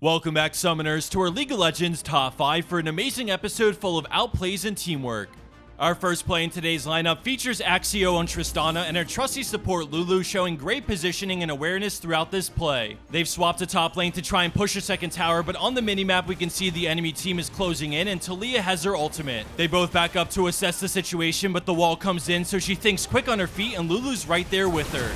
Welcome back, Summoners, to our League of Legends Top 5 for an amazing episode full of outplays and teamwork. Our first play in today's lineup features Axiao on Tristana and our trusty support Lulu showing great positioning and awareness throughout this play. They've swapped to top lane to try and push a second tower, but on the minimap we can see the enemy team is closing in and Taliyah has her ultimate. They both back up to assess the situation, but the wall comes in, so she thinks quick on her feet and Lulu's right there with her.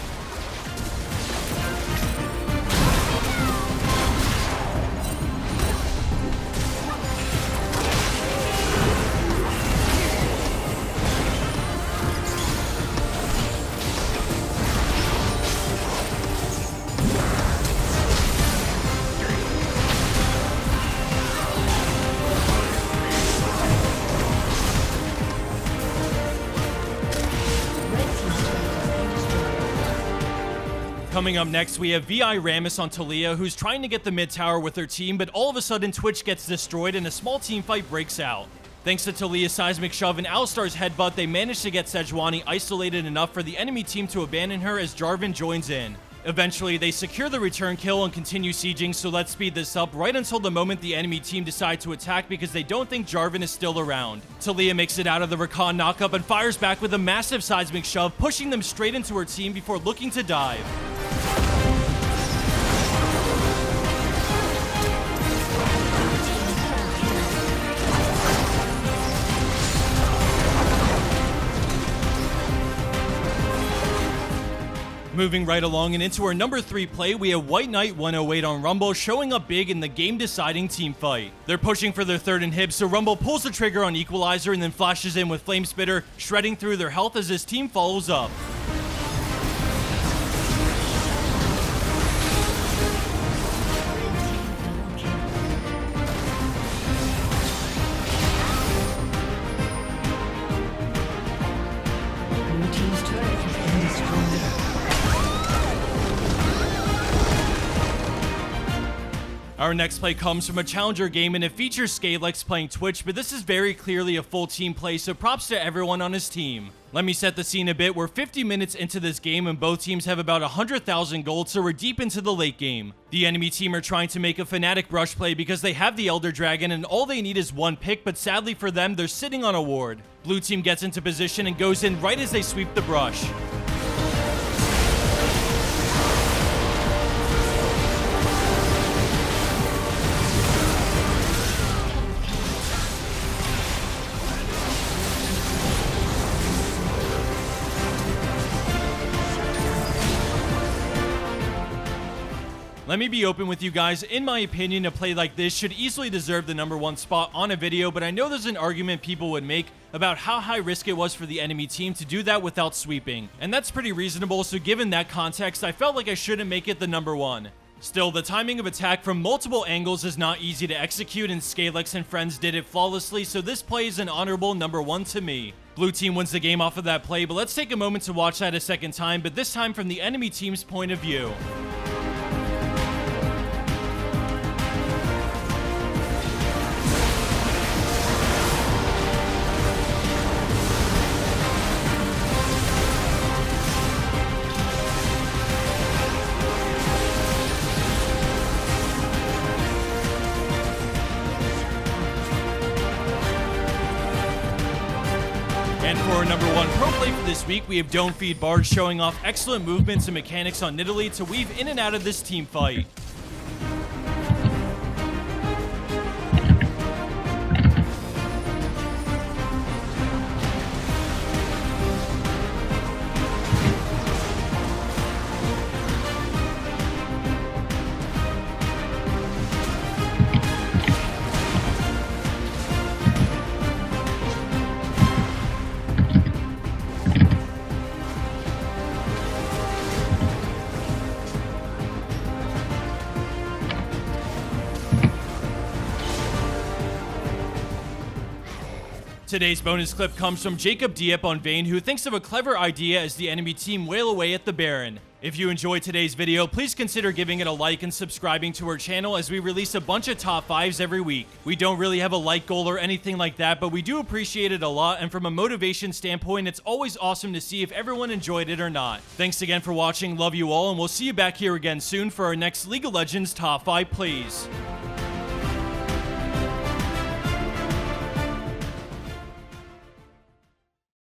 Coming up next, we have VI Rammas on Taliyah, who's trying to get the mid tower with her team, but all of a sudden Twitch gets destroyed and a small team fight breaks out. Thanks to Taliyah's seismic shove and Alistar's headbutt, they manage to get Sejuani isolated enough for the enemy team to abandon her as Jarvan joins in. Eventually, they secure the return kill and continue sieging, so let's speed this up right until the moment the enemy team decide to attack because they don't think Jarvan is still around. Taliyah makes it out of the recon knockup and fires back with a massive seismic shove, pushing them straight into her team before looking to dive. Moving right along and into our number 3 play, we have White Knight 108 on Rumble showing up big in the game-deciding team fight. They're pushing for their third inhib, so Rumble pulls the trigger on Equalizer and then flashes in with Flame Spitter, shredding through their health as his team follows up. Our next play comes from a challenger game and it features skaylexx playing Twitch, but this is very clearly a full team play, so props to everyone on his team. Let me set the scene a bit. We're 50 minutes into this game and both teams have about 100,000 gold, so we're deep into the late game. The enemy team are trying to make a Fnatic brush play because they have the Elder Dragon and all they need is one pick, but sadly for them, they're sitting on a ward. Blue team gets into position and goes in right as they sweep the brush. Let me be open with you guys. In my opinion, a play like this should easily deserve the number 1 spot on a video, but I know there's an argument people would make about how high risk it was for the enemy team to do that without sweeping. And that's pretty reasonable, so given that context, I felt like I shouldn't make it the number 1. Still, the timing of attack from multiple angles is not easy to execute, and skaylexx and friends did it flawlessly, so this play is an honorable number 1 to me. Blue team wins the game off of that play, but let's take a moment to watch that a second time, but this time from the enemy team's point of view. And for our number 1 pro play for this week, we have DontFeedBard showing off excellent movements and mechanics on Nidalee to weave in and out of this team fight. Today's bonus clip comes from Diep on Vayne, who thinks of a clever idea as the enemy team wail away at the Baron. If you enjoyed today's video, please consider giving it a like and subscribing to our channel as we release a bunch of top 5s every week. We don't really have a like goal or anything like that, but we do appreciate it a lot, and from a motivation standpoint, it's always awesome to see if everyone enjoyed it or not. Thanks again for watching, love you all, and we'll see you back here again soon for our next League of Legends top 5 plays.